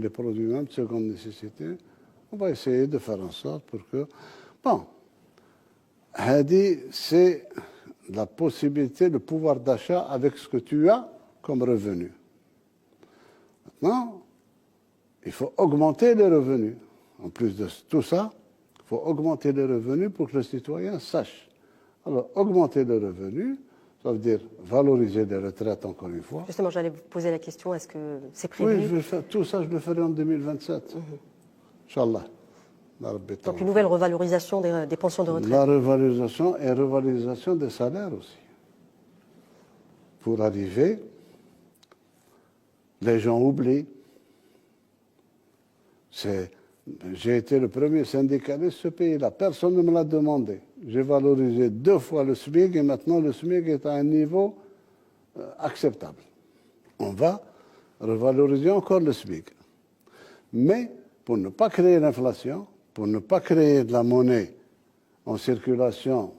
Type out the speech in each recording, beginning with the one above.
les produits même de seconde nécessité. On va essayer de faire en sorte pour que... Bon, c'est la possibilité, le pouvoir d'achat avec ce que tu as comme revenu. Maintenant, il faut augmenter les revenus. En plus de tout ça, il faut augmenter les revenus pour que le citoyen sache. Alors, augmenter les revenus, ça veut dire valoriser les retraites, encore une fois. Justement, j'allais vous poser la question, est-ce que c'est prévu? Oui, je vais faire, tout ça, je le ferai en 2027. Inch'Allah. Donc une nouvelle revalorisation des pensions de retraite. La revalorisation et revalorisation des salaires aussi. Pour arriver, les gens oublient. J'ai été le premier syndicaliste de ce pays-là. Personne ne me l'a demandé. J'ai valorisé 2 fois le SMIC et maintenant le SMIC est à un niveau acceptable. On va revaloriser encore le SMIC. Mais pour ne pas créer l'inflation, pour ne pas créer de la monnaie en circulation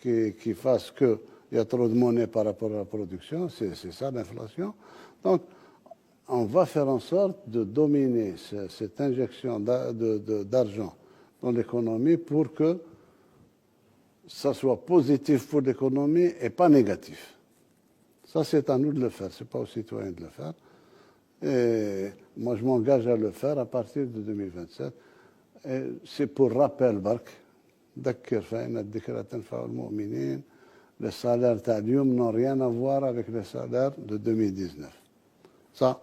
qui fasse qu'il y a trop de monnaie par rapport à la production, c'est ça l'inflation. Donc, on va faire en sorte de dominer cette injection d'argent dans l'économie pour que ça soit positif pour l'économie et pas négatif. Ça, c'est à nous de le faire, ce n'est pas aux citoyens de le faire. Et moi, je m'engage à le faire à partir de 2027. Et c'est pour rappel, Bark, les salaires Talium n'ont rien à voir avec les salaires de 2019. Ça,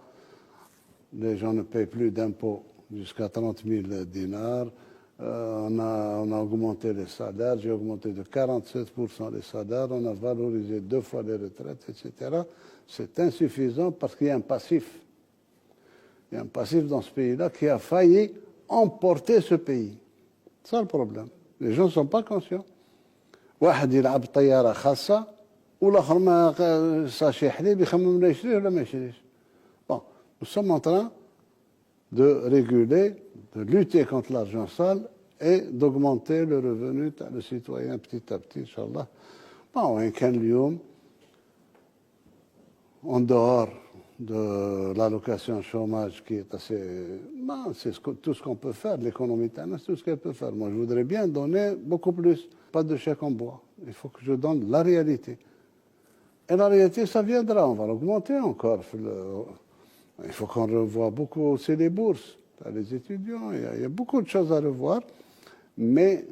les gens ne payent plus d'impôts jusqu'à 30 000 dinars. On a augmenté les salaires, j'ai augmenté de 47% les salaires, on a valorisé 2 fois les retraites, etc. C'est insuffisant parce qu'il y a un passif. Il y a un passif dans ce pays-là qui a failli emporter ce pays. C'est ça le problème. Les gens ne sont pas conscients. واحد يلعب طيارة خاصة والآخر ما ساشي حليب يخمم لا يشريه ولا ما يشريش. Bon, nous sommes en train de réguler, de lutter contre l'argent sale et d'augmenter le revenu du citoyen petit à petit, Inch'Allah. Bon, وإن كان اليوم en dehors de l'allocation chômage qui est assez... Ben, c'est tout ce qu'on peut faire, l'économie, c'est tout ce qu'elle peut faire. Moi, je voudrais bien donner beaucoup plus, pas de chèque en bois. Il faut que je donne la réalité. Et la réalité, ça viendra, on va l'augmenter encore. Il faut qu'on revoie beaucoup aussi les bourses, les étudiants, il y a beaucoup de choses à revoir, mais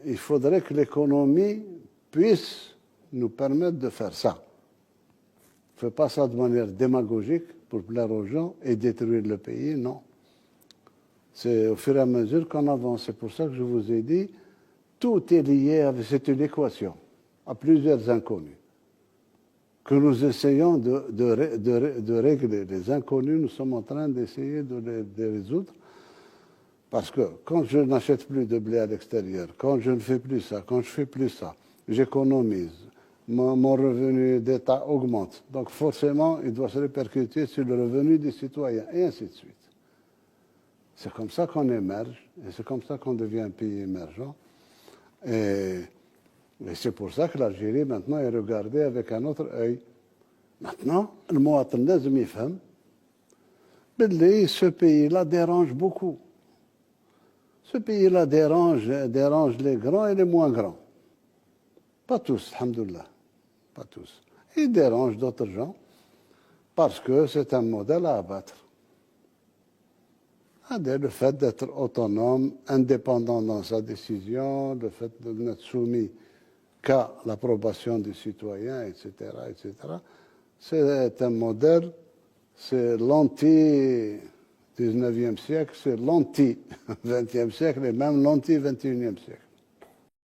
il faudrait que l'économie puisse nous permettre de faire ça. Ne fais pas ça de manière démagogique pour plaire aux gens et détruire le pays, non. C'est au fur et à mesure qu'on avance. C'est pour ça que je vous ai dit, tout est lié avec cette équation, à plusieurs inconnus, que nous essayons de régler. Les inconnus, nous sommes en train d'essayer de les résoudre, parce que quand je n'achète plus de blé à l'extérieur, quand je ne fais plus ça, quand je ne fais plus ça, j'économise. Mon revenu d'État augmente. Donc forcément, il doit se répercuter sur le revenu des citoyens, et ainsi de suite. C'est comme ça qu'on émerge, et c'est comme ça qu'on devient un pays émergent. Et c'est pour ça que l'Algérie, maintenant, est regardée avec un autre œil. Maintenant, le مواطن لازم يفهم باللي ce pays-là dérange beaucoup. Ce pays-là dérange les grands et les moins grands. Pas tous, alhamdoulilah. Pas tous. Il dérange d'autres gens parce que c'est un modèle à abattre. Le fait d'être autonome, indépendant dans sa décision, le fait de n'être soumis qu'à l'approbation des citoyens, etc., etc., c'est un modèle, c'est l'anti-19e siècle, c'est l'anti-20e siècle et même l'anti-21e siècle.